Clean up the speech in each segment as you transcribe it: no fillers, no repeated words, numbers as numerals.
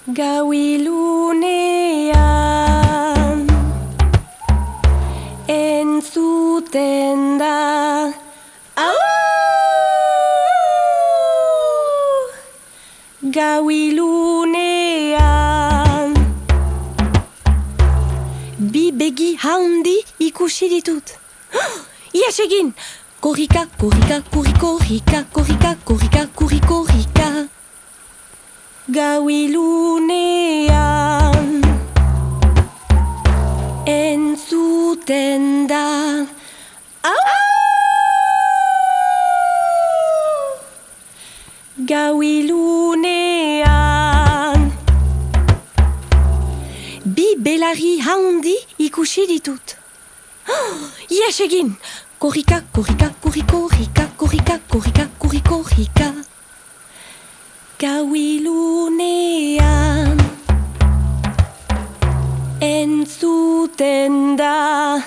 Gau ilunean entzuten da Gau ilunean bi begi handi ikusi ditut. Iaz egin! Korrika, korrika, korrika, korrika, korrika, korrika. Gau ilunean entzuten da Gau ilunean bi belari handi ikusi ditut. Iaz egin! Korrika, korrika, korrika, korrika, korrika, korrika. Gau ilunean entzuten da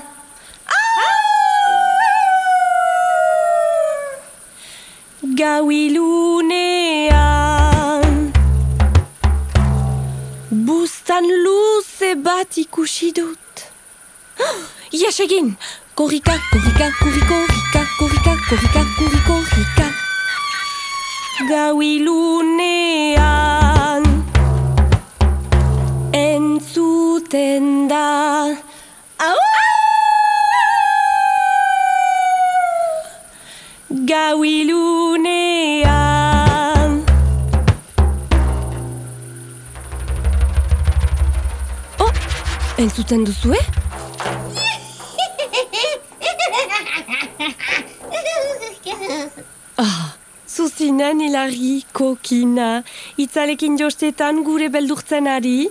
Gau ilunean buztan luze bat ikusi dut. Iaz egin! Korrika, korrika, korrika, korrika, korrika, korrika. Gau ilunean entzuten da Gau ilunean Oh, entzuten duzue? Zuzinen hilari, kokina, itzalekin jostetan gure beldurtzen ari.